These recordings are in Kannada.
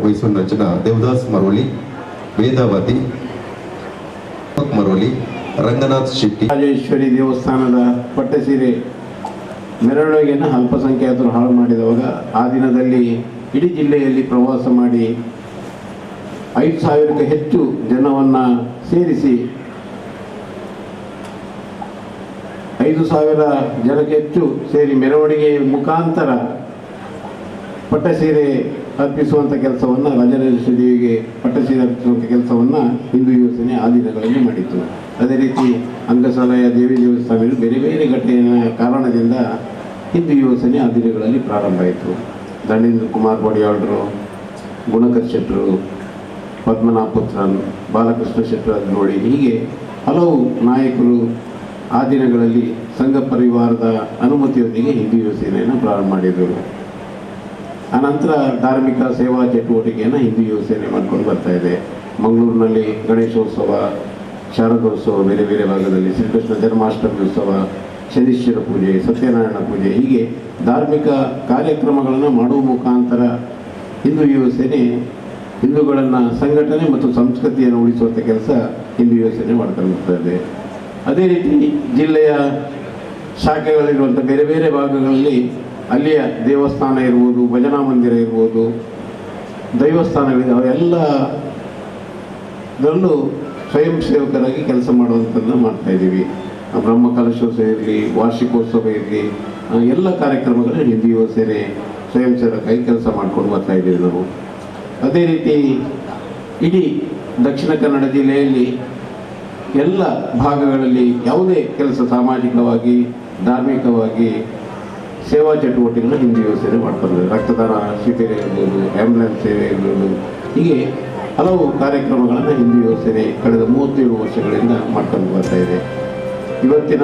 ವಹಿಸುವಂಚಿನ ದೇವದಾಸ್ ಮರೋಳಿ, ವೇದಾವತಿ ಮರೋಳಿ, ರಂಗನಾಥ್ ಶೆಟ್ಟಿ. ರಾಜೇಶ್ವರಿ ದೇವಸ್ಥಾನದ ಪಟ್ಟಸೀರೆ ಮೆರವಣಿಗೆಯನ್ನು ಅಲ್ಪಸಂಖ್ಯಾತರು ಹಾಳು ಮಾಡಿದವಾಗ ಆ ದಿನದಲ್ಲಿ ಇಡೀ ಜಿಲ್ಲೆಯಲ್ಲಿ ಪ್ರವಾಸ ಮಾಡಿ 5,000ಕ್ಕೂ ಹೆಚ್ಚು ಜನವನ್ನು ಸೇರಿಸಿ 5,000 ಜನಕ್ಕೆ ಹೆಚ್ಚು ಸೇರಿ ಮೆರವಣಿಗೆ ಮುಖಾಂತರ ಪಟ್ಟಸೀರೆ ಅರ್ಪಿಸುವಂಥ ಕೆಲಸವನ್ನು, ರಾಜರಾಜೇಶ್ವರಿ ದೇವಿಗೆ ಪಟ್ಟಸೀರೆ ಅರ್ಪಿಸುವಂಥ ಕೆಲಸವನ್ನು ಹಿಂದೂ ಯುವ ಸೇನೆ ಆ ದಿನಗಳಲ್ಲಿ ಮಾಡಿತ್ತು. ಅದೇ ರೀತಿ ಅಂಗಸಾಲಯ ದೇವಿ ದೇವಸ್ಥಾನದಲ್ಲಿ ಬೇರೆ ಬೇರೆ ಘಟನೆಯ ಕಾರಣದಿಂದ ಹಿಂದೂ ಯುವ ಸೇನೆ ಆ ದಿನಗಳಲ್ಲಿ ಪ್ರಾರಂಭ ಆಯಿತು. ದಂಡೇಂದ್ರ ಕುಮಾರ್ ಬಡಿಯಾಳರು, ಗುಣಕರ್ ಶೆಟ್ಟರು, ಪದ್ಮನಾಭ ಪುತ್ರನ್, ಬಾಲಕೃಷ್ಣ ಶೆಟ್ಟರ್ ನೋಡಿ, ಹೀಗೆ ಹಲವು ನಾಯಕರು ಆ ದಿನಗಳಲ್ಲಿ ಸಂಘ ಪರಿವಾರದ ಅನುಮತಿಯೊಂದಿಗೆ ಹಿಂದೂ ಯುವ ಸೇನೆಯನ್ನು ಪ್ರಾರಂಭ ಮಾಡಿದರು. ಆನಂತರ ಧಾರ್ಮಿಕ ಸೇವಾ ಚಟುವಟಿಕೆಯನ್ನು ಹಿಂದೂ ಯುವ ಸೇನೆ ಮಾಡ್ಕೊಂಡು ಬರ್ತಾ ಇದೆ. ಮಂಗಳೂರಿನಲ್ಲಿ ಗಣೇಶೋತ್ಸವ, ಶಾರದೋತ್ಸವ, ಬೇರೆ ಬೇರೆ ಭಾಗದಲ್ಲಿ ಶ್ರೀಕೃಷ್ಣ ಜನ್ಮಾಷ್ಟಮಿ ಉತ್ಸವ, ಶನೀಶ್ವರ ಪೂಜೆ, ಸತ್ಯನಾರಾಯಣ ಪೂಜೆ, ಹೀಗೆ ಧಾರ್ಮಿಕ ಕಾರ್ಯಕ್ರಮಗಳನ್ನು ಮಾಡುವ ಮುಖಾಂತರ ಹಿಂದೂ ಯುವ ಸೇನೆ ಹಿಂದೂಗಳನ್ನು ಸಂಘಟನೆ ಮತ್ತು ಸಂಸ್ಕೃತಿಯನ್ನು ಉಳಿಸುವಂಥ ಕೆಲಸ ಹಿಂದೂ ಯುವ ಸೇನೆ ಮಾಡ್ಕೊಂಡು ಬರ್ತಾ ಇದೆ. ಅದೇ ರೀತಿ ಜಿಲ್ಲೆಯ ಶಾಖೆಗಳಿರುವಂಥ ಬೇರೆ ಬೇರೆ ಭಾಗಗಳಲ್ಲಿ ಅಲ್ಲಿಯ ದೇವಸ್ಥಾನ ಇರ್ಬೋದು, ಭಜನಾ ಮಂದಿರ ಇರ್ಬೋದು, ದೈವಸ್ಥಾನಗಳಿದೆ, ಅವೆಲ್ಲದರಲ್ಲೂ ಸ್ವಯಂ ಸೇವಕರಾಗಿ ಕೆಲಸ ಮಾಡುವಂಥದ್ದನ್ನು ಮಾಡ್ತಾಯಿದ್ದೀವಿ. ಬ್ರಹ್ಮ ಕಲಶೋತ್ಸವ ಇರಲಿ, ವಾರ್ಷಿಕೋತ್ಸವ ಇರಲಿ, ಎಲ್ಲ ಕಾರ್ಯಕ್ರಮಗಳಲ್ಲಿ ಹಿಂದೂ ಯುವ ಸೇನೆ ಸ್ವಯಂ ಸೇವಕರಾಗಿ ಕೆಲಸ ಮಾಡ್ಕೊಂಡು ಬರ್ತಾಯಿದ್ದೀವಿ ನಾವು. ಅದೇ ರೀತಿ ಇಡೀ ದಕ್ಷಿಣ ಕನ್ನಡ ಜಿಲ್ಲೆಯಲ್ಲಿ ಎಲ್ಲ ಭಾಗಗಳಲ್ಲಿ ಯಾವುದೇ ಕೆಲಸ ಸಾಮಾಜಿಕವಾಗಿ, ಧಾರ್ಮಿಕವಾಗಿ, ಸೇವಾ ಚಟುವಟಿಕೆಗಳನ್ನ ಹಿಂದೂ ಯುವ ಸೇನೆ ಮಾಡ್ತಾರೆ. ರಕ್ತದಾನ ಶಿಬಿರ ಇರ್ಬೋದು, ಆ್ಯಂಬುಲೆನ್ಸ್ ಸೇವೆ ಇರ್ಬೋದು, ಹೀಗೆ ಹಲವು ಕಾರ್ಯಕ್ರಮಗಳನ್ನು ಹಿಂದೂ ಯುವ ಸೇನೆ ಕಳೆದ 37 ವರ್ಷಗಳಿಂದ ಮಾಡ್ಕೊಂಡು ಬರ್ತಾ ಇದೆ. ಇವತ್ತಿನ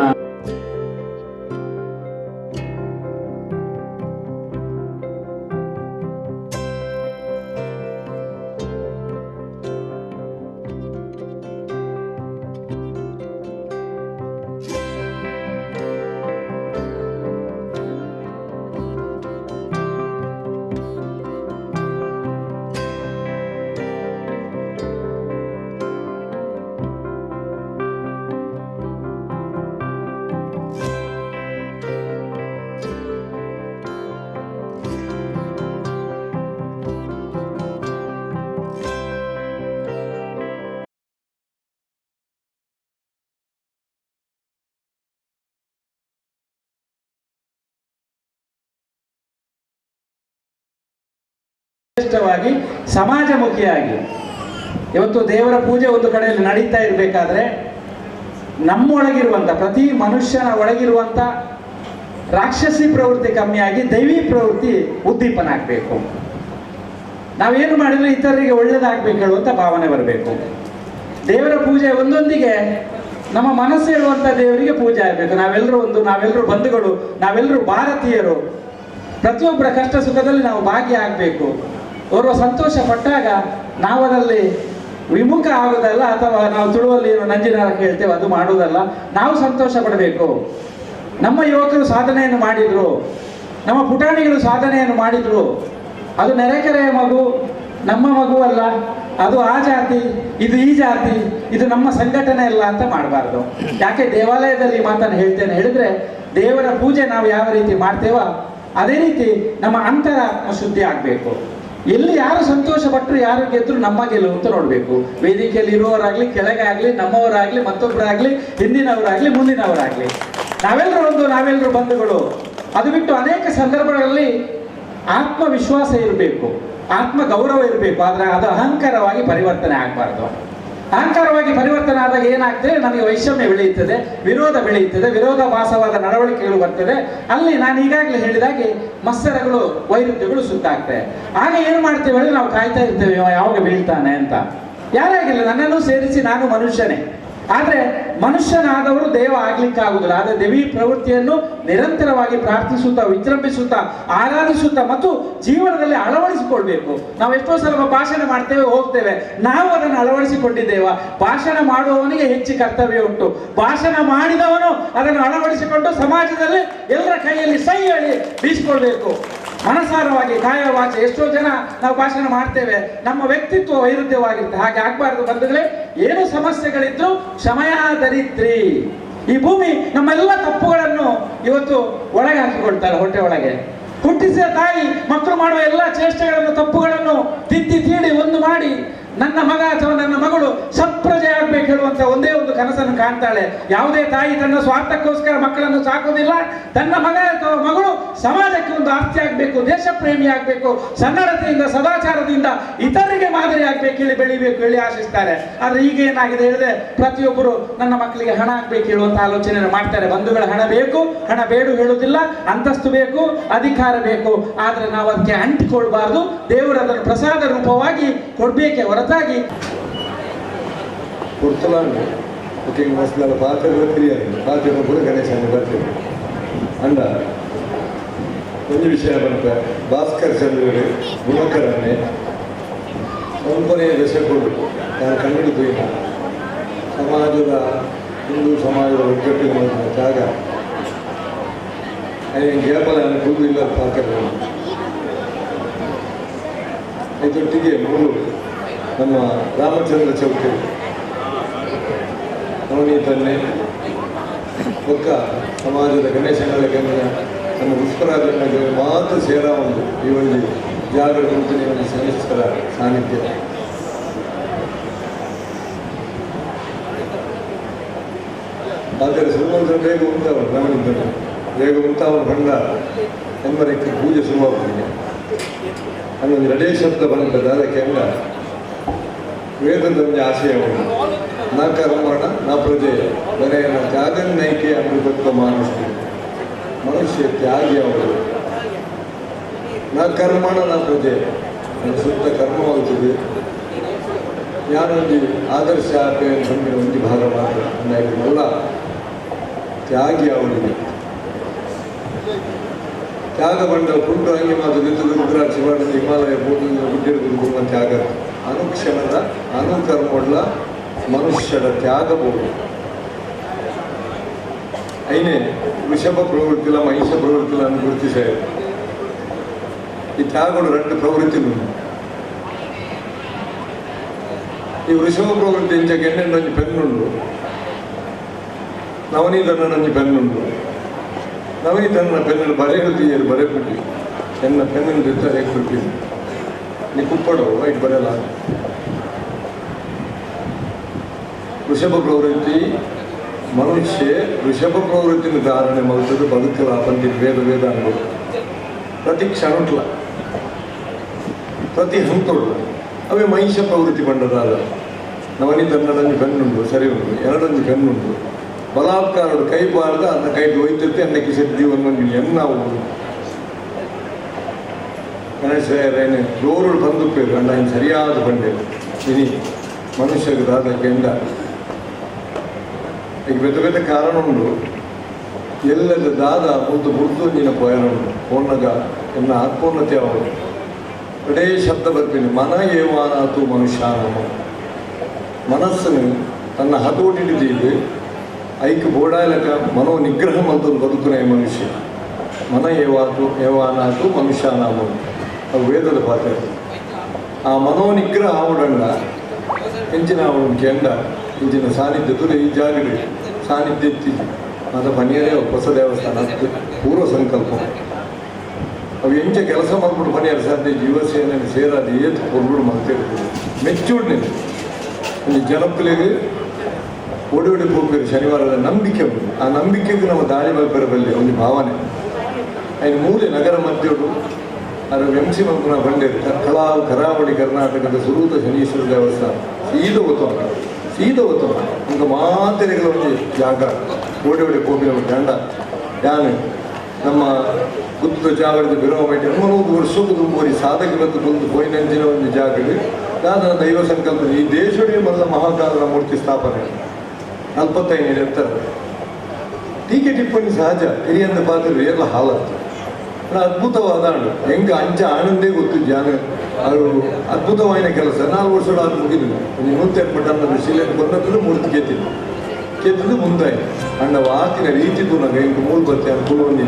ಶ್ರೇಷ್ಠವಾಗಿ ಸಮಾಜಮುಖಿಯಾಗಿ ಇವತ್ತು ದೇವರ ಪೂಜೆ ಒಂದು ಕಡೆಯಲ್ಲಿ ನಡೀತಾ ಇರಬೇಕಾದ್ರೆ ನಮ್ಮೊಳಗಿರುವಂಥ ಪ್ರತಿ ಮನುಷ್ಯನ ಒಳಗಿರುವಂಥ ರಾಕ್ಷಸಿ ಪ್ರವೃತ್ತಿ ಕಮ್ಮಿಯಾಗಿ ದೈವಿ ಪ್ರವೃತ್ತಿ ಉದ್ದೀಪನ ಆಗಬೇಕು. ನಾವೇನು ಮಾಡಿದ್ರೆ ಇತರರಿಗೆ ಒಳ್ಳೇದಾಗಬೇಕು ಹೇಳುವಂಥ ಭಾವನೆ ಬರಬೇಕು. ದೇವರ ಪೂಜೆ ಒಂದೊಂದಿಗೆ ನಮ್ಮ ಮನಸ್ಸು ಹೇಳುವಂಥ ದೇವರಿಗೆ ಪೂಜೆ ಆಗಬೇಕು. ನಾವೆಲ್ಲರೂ ಬಂಧುಗಳು, ನಾವೆಲ್ಲರೂ ಭಾರತೀಯರು, ಪ್ರತಿಯೊಬ್ಬರ ಕಷ್ಟ ಸುಖದಲ್ಲಿ ನಾವು ಭಾಗಿಯಾಗಬೇಕು. ಓರ್ವ ಸಂತೋಷ ಪಟ್ಟಾಗ ನಾವು ಅದರಲ್ಲಿ ವಿಮುಖ ಆಗೋದಲ್ಲ, ಅಥವಾ ನಾವು ತುಳುವಲ್ಲಿ ಏನು ನಂಜಿನಾರ ಕೇಳ್ತೇವೆ ಅದು ಮಾಡುವುದಲ್ಲ. ನಾವು ಸಂತೋಷ ಪಡಬೇಕು. ನಮ್ಮ ಯುವಕರು ಸಾಧನೆಯನ್ನು ಮಾಡಿದ್ರು, ನಮ್ಮ ಪುಟಾಣಿಗಳು ಸಾಧನೆಯನ್ನು ಮಾಡಿದ್ರು. ಅದು ನೆರೆಕೆರೆಯ ಮಗು ನಮ್ಮ ಮಗು ಅಲ್ಲ, ಅದು ಆ ಜಾತಿ, ಇದು ಈ ಜಾತಿ, ಇದು ನಮ್ಮ ಸಂಘಟನೆ ಅಲ್ಲ ಅಂತ ಮಾಡಬಾರ್ದು. ಯಾಕೆ ದೇವಾಲಯದಲ್ಲಿ ಈ ಮಾತನ್ನು ಹೇಳ್ತೇನೆ ಹೇಳಿದ್ರೆ, ದೇವರ ಪೂಜೆ ನಾವು ಯಾವ ರೀತಿ ಮಾಡ್ತೇವೋ ಅದೇ ರೀತಿ ನಮ್ಮ ಅಂತರಾತ್ಮ ಶುದ್ಧಿ ಆಗಬೇಕು. ಎಲ್ಲಿ ಯಾರು ಸಂತೋಷ ಪಟ್ಟರು, ಯಾರು ಗೆದ್ರು ನಮ್ಮ ಗೆಲುವು ಅಂತ ನೋಡಬೇಕು. ವೇದಿಕೆಯಲ್ಲಿ ಇರುವವರಾಗ್ಲಿ, ಕೆಳಗೆ ಆಗಲಿ, ನಮ್ಮವರಾಗ್ಲಿ, ಮತ್ತೊಬ್ಬರಾಗ್ಲಿ, ಹಿಂದಿನವರಾಗ್ಲಿ, ಮುಂದಿನವರಾಗ್ಲಿ, ನಾವೆಲ್ಲರೂ ಬಂಧುಗಳು. ಅದು ಬಿಟ್ಟು ಅನೇಕ ಸಂದರ್ಭಗಳಲ್ಲಿ ಆತ್ಮವಿಶ್ವಾಸ ಇರಬೇಕು, ಆತ್ಮ ಗೌರವ ಇರಬೇಕು. ಆದರೆ ಅದು ಅಹಂಕಾರವಾಗಿ ಪರಿವರ್ತನೆ ಆಗಬಾರ್ದು. ಅಹಂಕಾರವಾಗಿ ಪರಿವರ್ತನೆ ಆದಾಗ ಏನಾಗ್ತದೆ, ನಮಗೆ ವೈಷಮ್ಯ ಬೆಳೆಯುತ್ತದೆ, ವಿರೋಧ ಬೆಳೆಯುತ್ತದೆ, ವಿರೋಧಾಭಾಸವಾದ ನಡವಳಿಕೆಗಳು ಬರ್ತದೆ. ಅಲ್ಲಿ ನಾನು ಈಗಾಗಲೇ ಹೇಳಿದಾಗೆ ಮತ್ಸರಗಳು, ವೈರುಧ್ಯಗಳು ಸುತ್ತಾಗ್ತವೆ. ಆಗ ಏನು ಮಾಡ್ತೇವೆ ಹೇಳಿ, ನಾವು ಕಾಯ್ತಾ ಇರ್ತೇವೆ ಯಾವಾಗ ಬೀಳ್ತಾನೆ ಅಂತ. ಯಾರಾಗಿಲ್ಲ, ನನ್ನನ್ನು ಸೇರಿಸಿ ನಾನು ಮನುಷ್ಯನೇ. ಆದರೆ ಮನುಷ್ಯನಾದವರು ದೇವ ಆಗ್ಲಿಕ್ಕಾಗುವುದಿಲ್ಲ. ಆದರೆ ದೇವಿ ಪ್ರವೃತ್ತಿಯನ್ನು ನಿರಂತರವಾಗಿ ಪ್ರಾರ್ಥಿಸುತ್ತಾ, ವಿಜೃಂಭಿಸುತ್ತಾ, ಆರಾಧಿಸುತ್ತಾ ಮತ್ತು ಜೀವನದಲ್ಲಿ ಅಳವಡಿಸಿಕೊಳ್ಬೇಕು. ನಾವು ಎಷ್ಟೋ ಸಲ ಭಾಷಣ ಮಾಡ್ತೇವೆ, ಹೋಗ್ತೇವೆ, ನಾವು ಅದನ್ನು ಅಳವಡಿಸಿಕೊಂಡಿದ್ದೇವ? ಭಾಷಣ ಮಾಡುವವನಿಗೆ ಹೆಚ್ಚು ಕರ್ತವ್ಯ ಉಂಟು. ಭಾಷಣ ಮಾಡಿದವನು ಅದನ್ನು ಅಳವಡಿಸಿಕೊಂಡು ಸಮಾಜದಲ್ಲಿ ಎಲ್ಲರ ಕೈಯಲ್ಲಿ ಸೈ ಹೇಳಿ ಬೀಸಿಕೊಳ್ಬೇಕು. ಮನಸಾರವಾಗಿ ಕಾಯ ವಾಚ. ಎಷ್ಟೋ ಜನ ನಾವು ಭಾಷಣ ಮಾಡ್ತೇವೆ, ನಮ್ಮ ವ್ಯಕ್ತಿತ್ವ ವೈರುಧ್ಯವಾಗಿರುತ್ತೆ. ಹಾಗೆ ಆಗ್ಬಾರ್ದು ಬಂಧುಗಳೇ. ಏನು ಸಮಸ್ಯೆಗಳಿದ್ರು ಕ್ಷಮಯ ದರಿದ್ರಿ. ಈ ಭೂಮಿ ನಮ್ಮೆಲ್ಲ ತಪ್ಪುಗಳನ್ನು ಇವತ್ತು ಒಳಗೆ ಹಾಕಿಕೊಳ್ತಾರೆ, ಹೊಟ್ಟೆ ಒಳಗೆ. ಹುಟ್ಟಿಸಿದ ತಾಯಿ ಮಕ್ಕಳು ಮಾಡುವ ಎಲ್ಲ ಚೇಷ್ಟೆಗಳನ್ನು, ತಪ್ಪುಗಳನ್ನು ತಿದ್ದಿ ತೀಡಿ ಒಂದು ಮಾಡಿ ನನ್ನ ಮಗ ಅಥವಾ ನನ್ನ ಮಗಳು ಸತ್ಪ್ರಜೆ ಆಗ್ಬೇಕು ಹೇಳುವಂತ ಒಂದೇ ಒಂದು ಕನಸನ್ನು ಕಾಣ್ತಾಳೆ. ಯಾವುದೇ ತಾಯಿ ತನ್ನ ಸ್ವಾರ್ಥಕ್ಕೋಸ್ಕರ ಮಕ್ಕಳನ್ನು ಸಾಕೋದಿಲ್ಲ. ತನ್ನ ಮಗ ಅಥವಾ ಮಗಳು ಸಮಾಜಕ್ಕೆ ಒಂದು ಆಸ್ತಿ ಆಗ್ಬೇಕು, ದೇಶ ಪ್ರೇಮಿ ಆಗ್ಬೇಕು, ಸನ್ನಡತೆಯಿಂದ ಸದಾಚಾರದಿಂದ ಇತರರಿಗೆ ಮಾದರಿ ಆಗ್ಬೇಕು ಹೇಳಿ ಬೆಳಿಬೇಕು ಹೇಳಿ ಆಶಿಸ್ತಾರೆ. ಆದ್ರೆ ಈಗ ಏನಾಗಿದೆ ಹೇಳಿದ್ರೆ, ಪ್ರತಿಯೊಬ್ಬರು ನನ್ನ ಮಕ್ಕಳಿಗೆ ಹಣ ಆಗ್ಬೇಕು ಹೇಳುವಂತ ಆಲೋಚನೆ ಮಾಡ್ತಾರೆ. ಬಂಧುಗಳ ಹಣ ಬೇಕು, ಹಣ ಬೇಡ ಹೇಳುವುದಿಲ್ಲ. ಅಂತಸ್ತು ಬೇಕು, ಅಧಿಕಾರ ಬೇಕು, ಆದ್ರೆ ನಾವು ಅದಕ್ಕೆ ಅಂಟಿಕೊಳ್ಬಾರ್ದು. ದೇವರು ಅದನ್ನು ಪ್ರಸಾದ ರೂಪವಾಗಿ ಕೊಡ್ಬೇಕೆ ಹೊರತಾಗಿ ಕೊಡ್ತಲಾಂಡು ಕುಕಿಂಗ್ ಮಸಾಲ ಪಾತ್ರೆಗಳು ಕ್ರಿಯರ್ ಪಾತ್ರೆಗಳು ಕೂಡ ಗಣೇಶನ ಬರ್ತೇವೆ ಅಂಡ ಒಂದು ವಿಷಯ ಬಂತ ಭಾಸ್ಕರ್ ಚಂದ್ರ ಗುಣಕರನ್ನೇ ಒಂದನೇ ದಶಕಗಳು ನಾನು ಕಂಡುಹಿಡಿದು ಸಮಾಜದ ಹಿಂದೂ ಸಮಾಜದ ಒಗ್ಗಟ್ಟಿನ ಜಾಗ ಗ್ಯಾಪಲ ಕೂದು ಇಲ್ಲ ಪಾತ್ರೆ ಇದೊಟ್ಟಿಗೆ ಮೂರು ನಮ್ಮ ರಾಮಚಂದ್ರ ಚೌಕಿ ನವನೀತನ್ನೇ ಒಕ್ಕ ಸಮಾಜದ ಗಣೇಶನಕ್ಕೆ ನಮ್ಮ ಪುಷ್ಪರಾಜನಿಗೆ ಮಾತ್ರ ಸೇರ ಒಂದು ಈ ಒಂದು ಜಾಗದ ಮುಂಚೆ ಒಂದು ಸಮಿಸ್ತರ ಸಾನ್ನಿಧ್ಯ ಆದರೆ ಶ್ರೀಮಂತರ ಬೇಗ ಉಂಟವರು ಗಮನಿದ್ದನು ಬೇಗ ಉಂಟವರು ಬಂಡ ಎಂಬರಕ್ಕೆ ಪೂಜೆ ಶುರುವಾಗ್ತದೆ ಅನ್ನೊಂದು ಎರಡೇ ಶಬ್ದ ಬಂದದ್ದು. ಅದಕ್ಕೆ ಹೆಂಗ ವೇದದ ಒಂದು ಆಶಯ ಉಂಟು. ನ ಕರ್ಮಣ ನ ಪ್ರಜೆ ಬರೆಯನ ತ್ಯಾಗನ್ನೈಕೆ ಅಮೃತತ್ವ ಮನುಷ್ಯ ತ್ಯಾಗಿ ಅವರು. ನ ಕರ್ಮಣ ನ ಪ್ರಜೆ ಸುತ್ತ ಕರ್ಮವಾಗುತ್ತದೆ. ಯಾನೊಂದು ಆದರ್ಶ ಅಂತಂದ್ರೆ ಒಂದು ಭಾಗ ಮಾತ್ರ ಅಂದಾಗಿಲ್ಲ, ತ್ಯಾಗಿ ಅವರಿಗೆ ತ್ಯಾಗ ಬಂಡ ಪುಂಡು ಹಂಗೆ ಮಾತು ನಿಂತು ರುದ್ರಾಕ್ಷಿ ಮಾಡಿದ ಹಿಮಾಲಯ ಗುಡ್ಡಿರುವುದು ತ್ಯಾಗ ಅನುಕ್ಷಣದ ಅನುಕರ್ಮೊಳ್ಳ ಮನುಷ್ಯರ ತ್ಯಾಗಬಹುದು. అయినే వృషభ ప్రవృత్తిలో మహిష ప్రవృత్తిలను గుర్తించారు. ఈ త్యాగుడు రెండు ప్రవృత్తులు ఉన్నాయి. ఈ వృషభ ప్రవృత్తి ఇంచక ఎన్నెండు పెన్నుండు, ನವನೀತನ ಪೆನ್ನುಂಡು. ನವನೀತನ ಪೆನ್ನು ಬರೆಯಲು ತೀಯರು ಬರೆಬಿಟ್ಟು ಎನ್ನ ಪೆನ್ನನ್ನು ಇರ್ತಾರೆ ಕೊಡ್ತೀನಿ ನೀ ಕುಪ್ಪಡು ವೈಟ್ ಬರೆಯಲ್ಲ. ವೃಷಭ ಪ್ರವೃತ್ತಿ ಮನುಷ್ಯ ವೃಷಭ ಪ್ರವೃತ್ತಿನ ಧಾರಣೆ ಮಲ್ತದ್ದು ಬದುಕಲ ಬಂದಿ ವೇದ ಅನ್ಬೋದು. ಪ್ರತಿ ಕ್ಷಣಟ್ಲ ಪ್ರತಿ ಹಂತೋಡು ಅವೇ ಮಹಿಷ ಪ್ರವೃತ್ತಿ ಬಂಡದಾದ. ನವನೀತನ್ನೊಂದು ಪೆನ್ನುಂಡು ಸರಿ ಉಂಟು, ಎರಡೊಂದು ಪೆನ್ನುಂಡು. ಬಲಾತ್ಕಾರಡು ಕೈ ಬಾರ್ದ ಅನ್ನ ಕೈಗೆ ಒಯ್ತಿರ್ತೆ ಅನ್ನಕ್ಕೆ ಸದ್ದಿ ಒಂದು ಎನ್ನ ಗಣೇಶ ರೋರುಳು ಬಂದುಪ್ಪೇರು ಅಂಡ ಇನ್ನು ಸರಿಯಾದ ಬಂಡೆ ಇನಿ ಮನುಷ್ಯಗೆ ದಾದಕ್ಕೆ ಎಂದ ಈಗ ಬೆತ್ತ ಕಾರಣ ಉಂಡು. ಎಲ್ಲೆಲ್ಲ ದಾದ ಮುದ್ದು ಮುರ್ದೊಂಜಿನ ಪೋಯನ ಉಂಡು ಪೋರ್ಣಗ ಎನ್ನ ಆತ್ಮೋನ್ನತಿ ಅವರು ಕಡೇ ಶಬ್ದ ಬರ್ತೀನಿ. ಮನ ಏವಾನಾತು ಮನುಷ್ಯಾನಮ ಮನಸ್ಸನ್ನು ತನ್ನ ಹತೋಟಿಡಿದು ಐಕ್ಯ ಬೋಡಾಯಲಕ ಮನೋ ನಿಗ್ರಹ ಮಂತೊಂದು ಬದುಕುನೇ ಮನುಷ್ಯ. ಮನ ಏವಾನಾತು ಮನುಷ್ಯಾನಾಮ ಅವು ವೇದದ ಪಾತ್ರ. ಆ ಮನೋ ನಿಗ್ರಹ ಆವಡಂಡ ಹೆಂಚಿನ ಅವನು ಕೆಂಡ ಇಂಚಿನ ಸಾನ್ನಿಧ್ಯ ತುಲೆ ಈ ಜಾಗಡೆ ಸಾನ್ನಿಧ್ಯ ಎತ್ತಿದ್ದು ಅದು ಪನಿಯರೇ ಹೊಸ ದೇವಸ್ಥಾನ ಅದು ಪೂರ್ವ ಸಂಕಲ್ಪ. ಅವು ಎಂಚ ಕೆಲಸ ಮಾಡ್ಬಿಟ್ಟು ಪನಿಯರ ಸಾಧ್ಯ ಜೀವಸೇನೆಯನ್ನು ಸೇರಾದ ಏತು ಕೊಡ್ಬಿಡು ಮಾಡ್ತಿರ್ಬೋದು. ಮೆಚ್ಚೂಡ್ನೆ ಒಂದು ಜನಪ್ರಿಯಗೆ ಓಡಿ ಹೋಗ್ಬೇಕು. ಶನಿವಾರದ ನಂಬಿಕೆ ಉಂಟು. ಆ ನಂಬಿಕೆಗೂ ನಮ್ಮ ದಾಳಿ ಬರಬಲ್ಲಿ ಒಂದು ಭಾವನೆ ಐದು ಮೂಲೆ ನಗರ ಮಧ್ಯಡು ಅದರ ವೆಂಸಿ ಮಂಪುನ ಬಂಡೇರು ಕರಾವಳಿ ಕರ್ನಾಟಕದ ಸುರೂತ ಶನೀಶ್ವರ ದೇವಸ್ಥಾನ ಸೀದ ಗೊತ್ತವ ನಮ್ಗೆ ಮಾತೆರೆಗಳ ಒಂದು ಜಾಗ ಓಡಿ ಹೋಗಿನ ದಂಡ ಯಾನು ನಮ್ಮ ಗುತ್ತದ ಜಾಗದ ಬಿರೋಮೈಟಿ ನಮ್ಮನೊಂದು ವರ್ಷಕ್ಕೂ ತುಂಬಿ ಸಾಧಕ ಬಂದು ಬಂದು ಪೋಯಿನಂಚಿನ ಒಂದು ಜಾಗದಲ್ಲಿ ನಾನು ದೈವ ಸಂಕಲ್ಪ ಈ ದೇಶವೇ ಮೊದಲ ಮಹಾಕಾಲದ ಮೂರ್ತಿ ಸ್ಥಾಪನೆ 45 ಇರ್ತಾರೆ. ಟೀಕೆ ಟಿಪ್ಪಣಿ ಸಹಜ ಹಿರಿಯಂದ ಪಾತ್ರ ಎಲ್ಲ ಹಾಲತ್ತು ಅದ್ಭುತವಾದ ಹಣ್ಣು ಹೆಂಗೆ ಅಂಚ ಆನಂದೇ ಗೊತ್ತು ಜಾನ ಅದು ಅದ್ಭುತವಾದ ಕೆಲಸ 4 ವರ್ಷ ಅದು ಮುಗಿದಿಲ್ಲ. ಒಂದು 120 ಮಟನ್ನ ಶಿಲೆಯನ್ನು ಬಂದದ್ದು ಮೂರ್ತಿ ಕೆತ್ತಿದ್ದು ಮುಂದಾಯ್ತು ಅಣ್ಣ ವಾತಿನ ರೀತಿದು ನಂಗೆ ಹೆಂಗೆ ಮೂಲ ಬರ್ತೆ ಅನುಕೂಲ ಒಂದು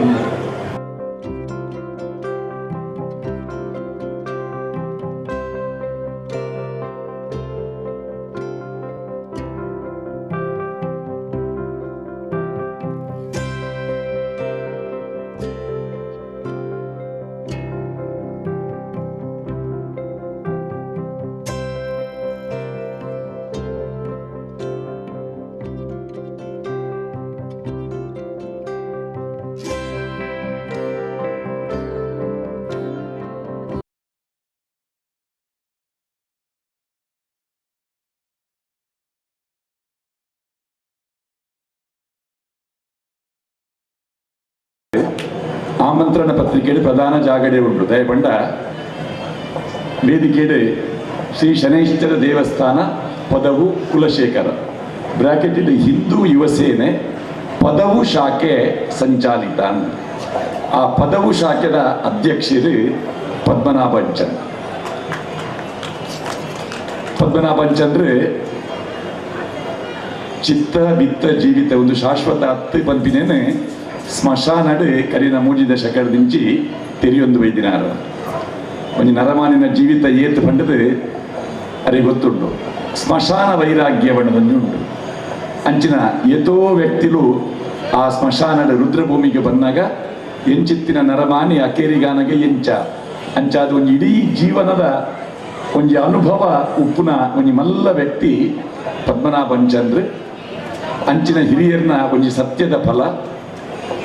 ಆಮಂತ್ರಣ ಪತ್ರಿಕೆಯಲ್ಲಿ ಪ್ರಧಾನ ಜಾಗಡೆ ಉಂಟು ದಯಪಂಡ ವೇದಿಕೆಯಲ್ಲಿ ಶ್ರೀ ಶನೈಶ್ಚರ ದೇವಸ್ಥಾನ ಪದವು ಕುಲಶೇಖರ ಬ್ರಾಕೆಟ್ ಹಿಂದೂ ಯುವ ಸೇನೆ ಪದವು ಶಾಖೆ ಸಂಚಾಲಿತ. ಆ ಪದವು ಶಾಖೆದ ಅಧ್ಯಕ್ಷರು ಪದ್ಮನಾಭಂಚನ್. ಪದ್ಮನಾಭಂಚಂದ್ರೆ ಚಿತ್ತ ಬಿತ್ತ ಜೀವಿತ ಒಂದು ಶಾಶ್ವತ ಹತ್ತು ಪಂಪಿನೇನೆ ಸ್ಮಶಾನಡು ಕರಿನ ಮೂಜಿ ದಶಕದಿಂಚಿ ತೆರಿಯೊಂದು ವೈದಿನಾರ ಒಂದು ನರಮಾನಿನ ಜೀವಿತ ಏತು ಪಂಡದು ಅರೆ ಗೊತ್ತುಂಟು. ಸ್ಮಶಾನ ವೈರಾಗ್ಯವಣ್ಣದೊಂದು ಉಂಟು. ಅಂಚಿನ ಎತೋ ವ್ಯಕ್ತಿಲು ಆ ಸ್ಮಶಾನದ ರುದ್ರಭೂಮಿಗೆ ಬಂದಾಗ ಎಂಚಿತ್ತಿನ ನರಮಾನಿ ಅಕೇರಿಗಾನಗೆ ಎಂಚ ಅಂಚಾದ ಒಂದು ಇಡೀ ಜೀವನದ ಒಂದು ಅನುಭವ ಉಪ್ಪುನ ಒಂದು ಮಲ್ಲ ವ್ಯಕ್ತಿ ಪದ್ಮನಾಭಂಚಂದ್ರ. ಅಂಚಿನ ಹಿರಿಯರ್ನ ಒಂದು ಸತ್ಯದ ಫಲ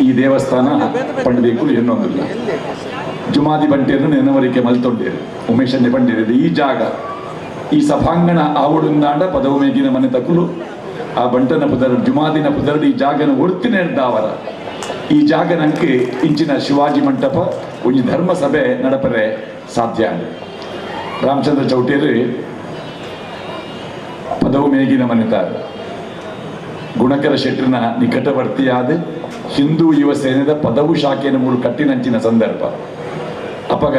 ಈ ದೇವಸ್ಥಾನ ಪಂಡಬೇಕು ಎನ್ನೊಂದಿಲ್ಲ. ಜುಮಾದಿ ಬಂಟೇರು ನೆನವರಿಕೆ ಮಲ್ತೊಂಡೇರು ಉಮೇಶನ್ನೇ ಬಂಡೇರಿದೆ ಈ ಜಾಗ ಈ ಸಭಾಂಗಣ ಆವಡುಂದಾಂಡ ಪದವು ಮೇಗಿನ ಮನೆ ತಕ್ಕಲು ಆ ಬಂಟನ ಪುದರ್ ಜುಮಾದಿನ ಪುದರ್ಡು ಈ ಜಾಗನ ಒಡ್ತಿನೇರ್ದಾವರ ಈ ಜಾಗ ನಂಗೆ ಇಂಚಿನ ಶಿವಾಜಿ ಮಂಟಪ ಒಂದು ಧರ್ಮ ಸಭೆ ನಡಪರೆ ಸಾಧ್ಯ. ರಾಮಚಂದ್ರ ಚೌಟೇರು ಪದವು ಮೇಗಿನ ಮನೆತಾರ ಗುಣಕರ ಶೆಟ್ಟರ್ನ ನಿಕಟವರ್ತಿಯಾದ ಹಿಂದೂ ಯುವ ಸೇನೆದ ಪದವು ಶಾಖೆಯನ್ನು ಮೂರು ಕಟ್ಟಿನಂಚಿನ ಸಂದರ್ಭ ಅಪಗ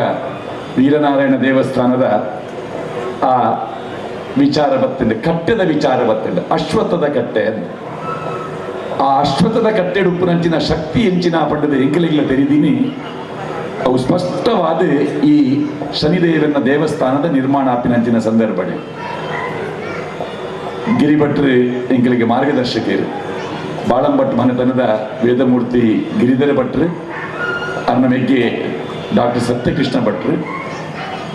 ವೀರನಾರಾಯಣ ದೇವಸ್ಥಾನದ ಆ ವಿಚಾರ ಬತ್ತಿಂದ ಕಟ್ಟೆದ ವಿಚಾರ ಬತ್ತಿಂದ ಅಶ್ವತ್ಥದ ಕಟ್ಟೆ ಆ ಅಶ್ವತ್ಥದ ಕಟ್ಟೆ ಉಪ್ಪುನಂಚಿನ ಶಕ್ತಿ ಎಂಚಿನ ಪಂಡದ ಎಂಕಲಿಗಳ ತೆರಿದೀನಿ ಅವು ಸ್ಪಷ್ಟವಾದ ಈ ಶನಿದೇವನ ದೇವಸ್ಥಾನದ ನಿರ್ಮಾಣ ಆಪಿನಂಚಿನ ಸಂದರ್ಭಡೆ ಗಿರಿಭಟ್ರು ಎಂಕಲಿಗೆ ಮಾರ್ಗದರ್ಶಕರು ಬಾಳಂಭಟ್ ಮನೆತನದ ವೇದಮೂರ್ತಿ ಗಿರಿಧರ ಭಟ್ರು ಅರ್ನ ಮೆಗ್ಗೆ ಡಾಕ್ಟರ್ ಸತ್ಯಕೃಷ್ಣ ಭಟ್ರು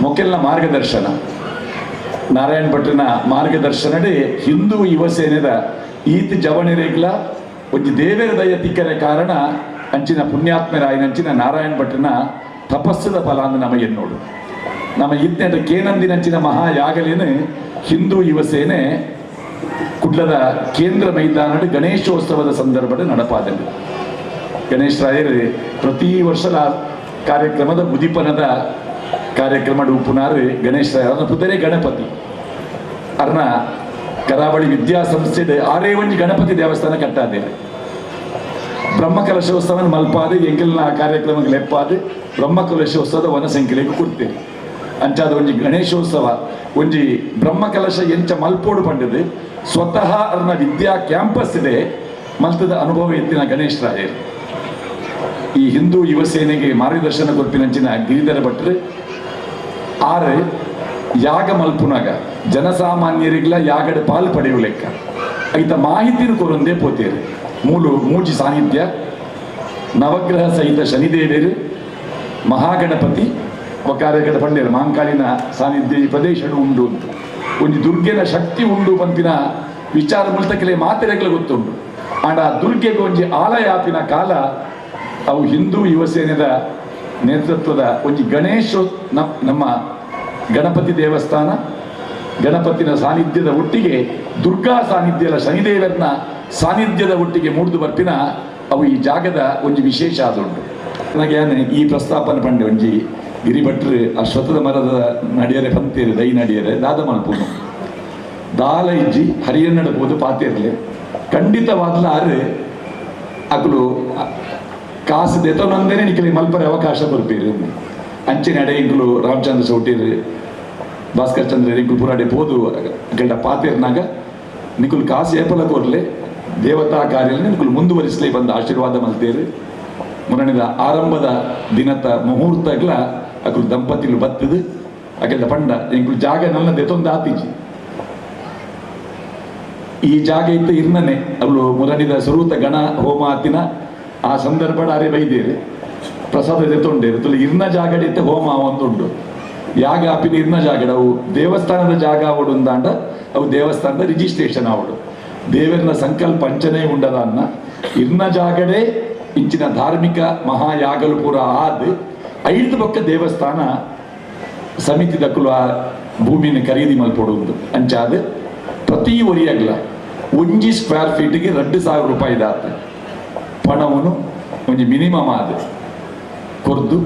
ಮೊಕೆಲ್ನ ಮಾರ್ಗದರ್ಶನ ನಾರಾಯಣ್ ಭಟ್ರನ ಮಾರ್ಗದರ್ಶನಡೆ ಹಿಂದೂ ಯುವ ಸೇನೆದ ಈತ ಜವಣಿರೇಗ್ಲ ಒಂದು ದೇವರ ದಯ ತಿಕ್ಕರೆ ಕಾರಣ ಅಂಚಿನ ಪುಣ್ಯಾತ್ಮರಾಯನಂಚಿನ ನಾರಾಯಣ್ ಭಟ್ರನ ತಪಸ್ಸದ ಫಲ ಅಂದು ನಮಗೆ ನೋಡು ನಮ್ಮ ಇದ್ದ ಕೇನಂದಿನಂಚಿನ ಮಹಾಯಾಗಲೇನು ಹಿಂದೂ ಯುವ ಸೇನೆ ಕುಡ್ಲದ ಕೇಂದ್ರ ಮೈದಾನದ ಗಣೇಶೋತ್ಸವದ ಸಂದರ್ಭದ ನಡಪಾದಲ್ಲಿ ಗಣೇಶ್ ರಾಯರು ಪ್ರತಿ ವರ್ಷದ ಕಾರ್ಯಕ್ರಮದ ಉದಿಪನದ ಕಾರ್ಯಕ್ರಮ ಉಪ್ಪುನಾರು ಗಣೇಶ್ ರಾಯರ ಪುದರೆ ಗಣಪತಿ ಅರ್ನ ಕರಾವಳಿ ವಿದ್ಯಾಸಂಸ್ಥೆ ಆರೇ ಒಂದು ಗಣಪತಿ ದೇವಸ್ಥಾನ ಕಟ್ಟಾದೆ ಬ್ರಹ್ಮಕಲಶೋತ್ಸವ ಮಲ್ಪಾದ ಎಂಕಲ್ನ ಕಾರ್ಯಕ್ರಮಕ್ಕೆ ಲೆಪ್ಪಾದ ಬ್ರಹ್ಮಕಲಶೋತ್ಸವದ ವನಸಂಖ್ಯೆಗೆ ಕೊಡ್ತೇವೆ ಅಂಚಾದ ಒಂಜಿ ಗಣೇಶೋತ್ಸವ ಒಂಜಿ ಬ್ರಹ್ಮಕಲಶ ಎಂಚ ಮಲ್ಪೋಡು ಪಂಡದು ಸ್ವತಃ ಅರ್ನ ವಿದ್ಯಾ ಕ್ಯಾಂಪಸ್ ಇದೆ ಮಲ್ತದ ಅನುಭವ ಎತ್ತಿನ ಗಣೇಶ್ ರಾಯರು ಈ ಹಿಂದೂ ಯುವ ಸೇನೆಗೆ ಮಾರ್ಗದರ್ಶನ ಕೊರ್ಪಿನಂಚಿನ ಗಿರಿಧರ ಭಟ್ರು ಆರು ಯಾಗ ಮಲ್ಪುನಾಗ ಜನಸಾಮಾನ್ಯರಿಗ್ಲ ಯಾಗಡ ಪಾಲು ಪಡೆಯುವ ಲೆಕ್ಕ ಐತ ಮಾಹಿತಿನ ಕೊರೊಂದೇ ಪೋತೇರು ಮೂಜಿ ಸಾನ್ನಿಧ್ಯ ನವಗ್ರಹ ಸಹಿತ ಶನಿದೇವರು ಮಹಾಗಣಪತಿ ಒಕ್ಕಾರೆಗಡ ಪಂಡೇರು ಮಾಂಕಾಳಿನ ಸಾನ್ನಿಧ್ಯ ಈ ಪ್ರದೇಶ ಉಂಡು ಅಂತ ಒಂದು ದುರ್ಗೆನ ಶಕ್ತಿ ಉಂಡು ಬಂತಿನ ವಿಚಾರ ಮುಲ್ತಕಲೆ ಮಾತೆರೆಗ್ಲ ಗೊತ್ತುಂಟು ಆಂಡ ಆ ದುರ್ಗೆಗೆ ಒಂಜಿ ಆಲಯ ಆಪಿನ ಕಾಲ ಅವು ಹಿಂದೂ ಯುವ ಸೇನೆದ ನೇತೃತ್ವದ ಒಂಜಿ ಗಣೇಶ ನಮ್ಮ ಗಣಪತಿ ದೇವಸ್ಥಾನ ಗಣಪತಿನ ಸಾನ್ನಿಧ್ಯದ ಒಟ್ಟಿಗೆ ದುರ್ಗಾ ಸಾನ್ನಿಧ್ಯದ ಶನಿದೇವರನ ಸಾನ್ನಿಧ್ಯದ ಒಟ್ಟಿಗೆ ಮೂಡಿದು ಬರ್ಪಿನ ಅವು ಈ ಜಾಗದ ಒಂಜಿ ವಿಶೇಷ ಆದುಂಟು. ನನಗೆ ಈ ಪ್ರಸ್ತಾಪನೆ ಪಂಡೆ ಒಂಜಿ ಗಿರಿಭಟ್ರು ಅಶ್ವತ್ಥದ ಮರದ ನಡಿಯರೆ ಪಂತೇರು ದೈ ನಡಿಯರೆ ದಾದ ಮಲ್ಪುನು ದಾಲ ಇಜ್ಜಿ ಹರಿಯನ್ನ ನಡಬಹುದು ಪಾತೇರ್ಲೆ ಖಂಡಿತವಾದ್ಲ ಆರು ಅಕಲು ಕಾಸು ದೆತೊಂದೇನೆ ನಿಖಲಿ ಮಲ್ಪರೆ ಅವಕಾಶ ಬರ್ಪೇರು ಅಂಚೆ ನಡೆ ಇಂಕಲು ರಾಮಚಂದ್ರ ಚೌಟೇರು ಭಾಸ್ಕರ್ ಚಂದ್ರ ಇಂಕಲು ಪುರಾಡೆ ಬೋದು ಗಂಡ ಪಾತೇರ್ನಾಗ ನಿಖಲು ಕಾಸು ಏಪಲ ಕೋರ್ಲೆ ದೇವತಾ ಕಾರ್ಯ ನಿಖಲು ಮುಂದುವರಿಸಲೇ ಬಂದ ಆಶೀರ್ವಾದ ಮಲ್ತೇರು ಮುರಣಿದ ಆರಂಭದ ದಿನದ ಮುಹೂರ್ತಗಳ ಅಕಲು ದಂಪತಿಗಳು ಬತ್ತದು ಅಕಲ್ದ ಪಂಡ ಇಂಕಲು ಜಾಗ ನನ್ನ ದೆತೊಂದು ಆತಿಜಿ ಈ ಜಾಗ ಇತ್ತು ಇರ್ನನೆ ಅವಳು ಮುರಣಿದ ಸ್ವರೂತ ಗಣ ಹೋಮ ಆತಿನ ಆ ಸಂದರ್ಭ ಅರೆ ಬೈದೇರು ಪ್ರಸಾದ ದೆತೊಂಡೇರು ತುಳು ಇರ್ನ ಜಾಗಡೆ ಇತ್ತು ಹೋಮ ಒಂದುಂಡು ಯಾಗ ಆಪಿನ ಇರ್ನ ಜಾಗಡ ಅವು ದೇವಸ್ಥಾನದ ಜಾಗ ಅವಡುಂದಾಂಡ ಅವು ದೇವಸ್ಥಾನದ ರಿಜಿಸ್ಟ್ರೇಷನ್ ಅವಡು ದೇವರನ ಸಂಕಲ್ಪ ಅಂಚನೆ ಉಂಡದ ಅನ್ನ ಇರ್ನ ಜಾಗಡೆ ಇಂಚಿನ ಧಾರ್ಮಿಕ ಮಹಾಯಾಗಲು ಪೂರ ಆದ್ ಐದು ಪಕ್ಕ ದೇವಸ್ಥಾನ ಸಮಿತಿ ದಕ್ಕಲು ಆ ಭೂಮಿನ ಖರೀದಿ ಮಲ್ಪಡುವುದು ಅಂಚಾದ ಪ್ರತಿ ಒರಿಯಾಗಲ 1 ಸ್ಕ್ವೇರ್ ಫೀಟ್ಗೆ 2,000 ರೂಪಾಯಿ ದಾತ ಪಣವನ್ನು ಒಂದು ಮಿನಿಮಮ್ ಆದ ಕೊರ್ದು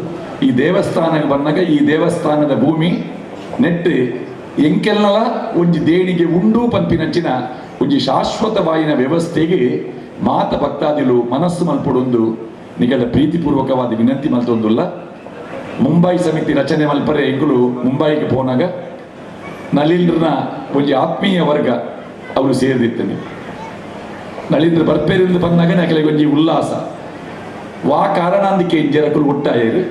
ಈ ದೇವಸ್ಥಾನಕ್ಕೆ ಬಂದಾಗ ಈ ದೇವಸ್ಥಾನದ ಭೂಮಿ ನೆಟ್ಟು ಎಂಕೆಲ್ಲ ಒಂಜಿ ದೇಣಿಗೆ ಉಂಡು ಪಂಪಿನಂಚಿನ ಒಂಜಿ ಶಾಶ್ವತವಾಯಿನ ವ್ಯವಸ್ಥೆಗೆ ಮಾತ ಭಕ್ತಾದಿಲು ಮನಸ್ಸು ಮಲ್ಪಡೊಂದು ನಿಗಳ ಪ್ರೀತಿಪೂರ್ವಕವಾದ ವಿನಂತಿ ಮಲ್ತೊಂದುಲ್ಲ. ಮುಂಬೈ ಸಮಿತಿ ರಚನೆ ಮಲ್ಪರೆ ಎಂಕುಲು ಮುಂಬೈಗೆ ಪೋನಾಗ ನಳೀಂದ್ರನ ಒಂಜಿ ಆತ್ಮೀಯ ವರ್ಗ ಅವರು ಸೇರಿದಿತ್ತನೆ. ನಳೀಂದ್ರ ಬರ್ಪೇರಿಂದ ಬಂದಾಗ ನಕಲೆ ಒಂಜಿ ಉಲ್ಲಾಸ ವಾ ಕಾರಣ ಅಂದಕ್ಕೆ ಜರಕುಲು ಒಟ್ಟಾಯರು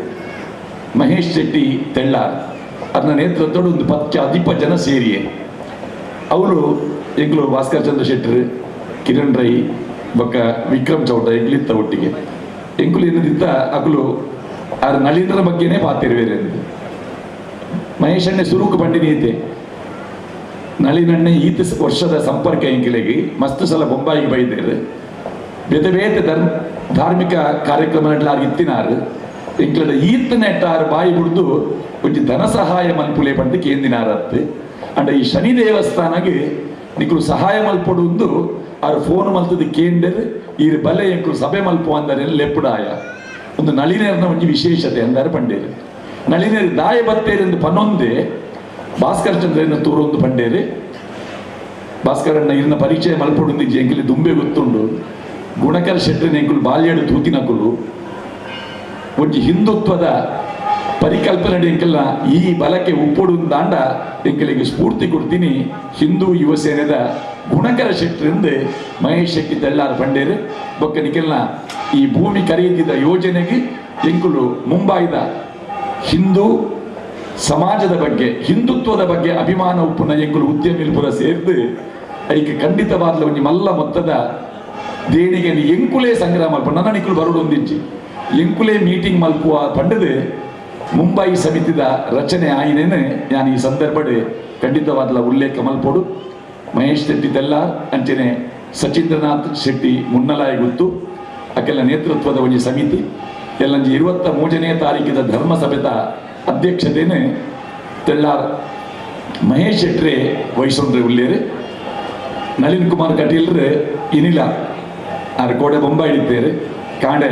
ಮಹೇಶ್ ಶೆಟ್ಟಿ ತೆಳ್ಳಾರ್ ಅದನ್ನ ನೇತೃತ್ವದ ಒಂದು 10 ಜನ ಸೇರಿಯೇ ಅವರು ಎಂಗ್ಲು ಭಾಸ್ಕರ್ ಚಂದ್ರ ಶೆಟ್ಟರ್, ಕಿರಣ್ ರೈ ಬೊಕ್ಕ ವಿಕ್ರಮ್ ಚೌಟ ಎಂಗ್ಲಿತ್ತ ಒಟ್ಟಿಗೆ ಎಂಕುಲು ಏನದಿತ್ತ ಅಕುಲು ಆ ನಳೀಂದ್ರ ಬಗ್ಗೆನೇ ಪಾತಿರುವೇರೆ ಅಂತ ಮಹೇಶಣ್ಣೆ ಸುರುಕು ಬಂಡಿ ನೀತೆ ನಳಿನಣ್ಣೆ ಈತ ವರ್ಷದ ಸಂಪರ್ಕ ಎಂಕಿಲೆಗೆ ಮಸ್ತ್ ಸಲ ಬೊಂಬಾಯಿಗೆ ಬೈದೇರು ಬೇತೆ ಬೇತೆ ಧಾರ್ಮಿಕ ಕಾರ್ಯಕ್ರಮ ನೆಟ್ಲಾರು ಇತ್ತಿನಾರು ಎಂಕ್ಲದ ಈತ ನೆಟ್ಟಾರು ಬಾಯಿ ಬಿಡ್ದು ಒಂಜಿ ಧನ ಸಹಾಯ ಮಲ್ಪುಲೆ ಪಂಡು ಕೇಂದಿನಾರತ್ತು ಅಂಡ ಈ ಶನಿ ದೇವಸ್ಥಾನಗೆ ನಿಕ್ಕಲು ಸಹಾಯ ಮಲ್ಪಡುವುದು ಅವ್ರು ಫೋನ್ ಮಲ್ತದ ಕೇಂದ್ರ ಈ ಬಲೆ ಎಂಕುಲು ಸಭೆ ಮಲ್ಪು ಅಂದರೆ ಲೆಪ್ಪುಡಾಯ ಒಂದು ನಳಿನೇರನ ಒಂಜಿ ವಿಶೇಷತೆ ಅಂದರೆ ಪಂಡೇರು ನಳಿನೇರು ದಾಯ ಬತ್ತೇರೆಂದು ಪನ್ನೊಂದೇ ಭಾಸ್ಕರ್ ಚಂದ್ರನ ತೂರೊಂದು ಪಂಡೇರು ಭಾಸ್ಕರಣ್ಣ ಇರಿನ ಪರಿಚಯ ಮಲ್ಪಡುಂದು ಎಂಕಲಿ ದುಂಬೆ ಗೊತ್ತುಂಡು ಗುಣಕರ ಶೆಟ್ಟರಿನ ಎಂಕುಲು ಬಾಲ್ಯಡು ತೂತಿನಕುಲು ಒಂಜಿ ಹಿಂದುತ್ವದ ಪರಿಕಲ್ಪನೆ ಎಂಕೆಲ್ಲ ಈ ಬಲಕ್ಕೆ ಉಪ್ಪೊಡುಂದಾಂಡ ಎಂಕಲಿಗೆ ಸ್ಫೂರ್ತಿ ಕೊಡ್ತೀನಿ ಹಿಂದೂ ಯುವ ಸೇನೆದ ಗುಣಕರ ಶೆಟ್ಟರಿಂದ ಮಹೇಶ್ ಶೆಟ್ಟಿ ತೆಳ್ಳಾರ ಪಂಡೇರು ಬೊಕ್ಕ ನಿಕೆಲ್ಲ ಈ ಭೂಮಿ ಖರೀದಿದ ಯೋಜನೆಗೆ ಎಂಕುಲು ಮುಂಬೈದ ಹಿಂದೂ ಸಮಾಜದ ಬಗ್ಗೆ ಹಿಂದುತ್ವದ ಬಗ್ಗೆ ಅಭಿಮಾನ ಉಪ್ಪುನ ಎಂಕುಲು ಉದ್ಯಮಿಲ್ ಪುರ ಸೇರ್ದು ಐಕೆ ಖಂಡಿತವಾದ ಒಂಜಿ ಮಲ್ಲ ಮೊತ್ತದ ದೇಣಿಗೆ ಎಂಕುಲೇ ಸಂಗ್ರಹ ಮಲ್ಪ ನನ್ನ ನಿಕ್ಕಲು ಬರೋಡೊಂದಿಜ್ಜಿ ಎಂಕುಲೇ ಮೀಟಿಂಗ್ ಮಲ್ಪುವ ಪಂಡದು ಮುಂಬೈ ಸಮಿತಿದ ರಚನೆ ಆಯಿನೇನೆ ನಾನು ಈ ಸಂದರ್ಭಡ್ ಖಂಡಿತವಾದ ಉಲ್ಲೇಖ ಮಲ್ಪೋಡು ಮಹೇಶ್ ಶೆಟ್ಟಿ ತೆಲ್ಲಾರ್ ಅಂಚೆನೆ ಸಚೀಂದ್ರನಾಥ್ ಶೆಟ್ಟಿ ಮುನ್ನಲಾಯ ಗೊತ್ತು ಅಕ್ಕೆಲ್ಲ ನೇತೃತ್ವದ ಒಂಜಿ ಸಮಿತಿ ಎಲ್ಲಂಜಿ 23ನೇ ತಾರೀಕಿದ ಧರ್ಮ ಸಭೆದ ಅಧ್ಯಕ್ಷತೆಯನ್ನು ತೆಳ್ಳಾರ್ ಮಹೇಶ್ ಶೆಟ್ರೆ ವಹಿಸೊಂಡ್ರೆ ಉಳ್ಳೇರು ನಳಿನ್ ಕುಮಾರ್ ಕಟೀಲ್ರು ಇನಿಲ ಆರು ಕೋಡೆ ಬೊಂಬ ಹಿಡಿತೇರು ಕಾಂಡೆ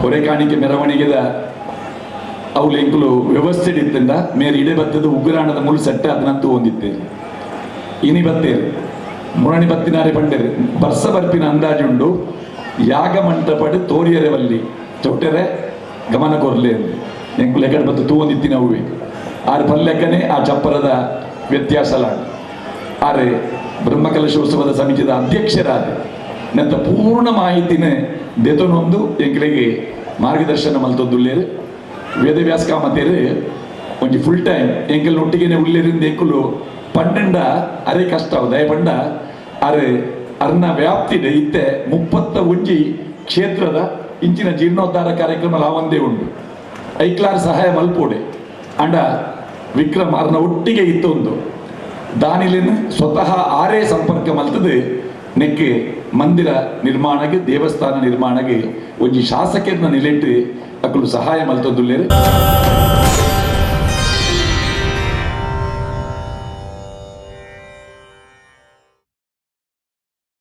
ಹೊರೆ ಕಾಣಿಕೆ ಮೆರವಣಿಗೆದ ಅವ್ಲು ಎಂಕುಲು ವ್ಯವಸ್ಥೆ ಇತ್ತಿಂದ ಮೇರೆ ಇಡೆ ಬತ್ತದ ಉಗ್ರಾಣದ ಮುಳು ಸೆಟ್ಟ ಅದನ್ನಂತೂ ಹೊಂದಿತ್ತೇರು ಇನಿ ಬತ್ತೇರು ಮುರಣಿ ಬತ್ತಿನಾರೆ ಪಂಡೇರು ಬರ್ಸ ಬರ್ಪಿನ ಅಂದಾಜುಂಡು ಯಾಗ ಮಂಟಪಡು ತೋರಿಯರೆವಲ್ಲಿ ಚೌಟರೆ ಗಮನ ಕೊರ್ಲೆ ಎಂಕು ಲೆಕ್ಕ ಬತ್ತು ತೂವೊಂದಿತ್ತಿನ ಹೂವೆ ಆರು ಪಲ್ಲೆಕ್ಕನೆ ಆ ಚಪ್ಪರದ ವ್ಯತ್ಯಾಸಲಾಡು ಆರೆ ಬ್ರಹ್ಮಕಲಶೋತ್ಸವದ ಸಮಿತಿದ ಅಧ್ಯಕ್ಷರಾದ ನಂತ ಪೂರ್ಣ ಮಾಹಿತಿನ ದೆತನೊಂದು ಎಂಕಲಿಗೆ ಮಾರ್ಗದರ್ಶನ ಮಲ್ತೊಂದುಲ್ಲೇರು ವೇದವ್ಯಾಸ ಕಾಮತೇರು ಒಂಜಿ ಫುಲ್ ಟೈಮ್ ಎಂಕಲ್ ಒಟ್ಟಿಗೆನೆ ಉಳ್ಳೇರಿಂದ ಎಂಕುಲು ಪಂಡ ಅರೆ ಕಷ್ಟ ದಯಪಂಡ ಅರೆ ಅರ್ನ ವ್ಯಾಪ್ತಿಡೆ ಇತ್ತೆ 31 ಕ್ಷೇತ್ರದ ಇಂಚಿನ ಜೀರ್ಣೋದ್ಧಾರ ಕಾರ್ಯಕ್ರಮ ಒಂದೇ ಉಂಟು ಐಕ್ಲಾರ್ ಸಹಾಯ ಮಲ್ಪೋಡೆ ಅಂಡ ವಿಕ್ರಮ್ ಅರ್ನ ಒಟ್ಟಿಗೆ ಇತ್ತೊಂದು ದಾನಿಲಿನ ಸ್ವತಃ ಆರೇ ಸಂಪರ್ಕ ಮಲ್ತದೆ ನೆಕ್ಕೆ ಮಂದಿರ ನಿರ್ಮಾಣಗೆ ದೇವಸ್ಥಾನ ನಿರ್ಮಾಣಗೆ ಒಂಜಿ ಶಾಸಕರನ್ನ ನಿಲೆಟ್ಟು ಅಕ್ಕಲು ಸಹಾಯ ಮಲ್ತೊಂದುಲ್ಲೇರು.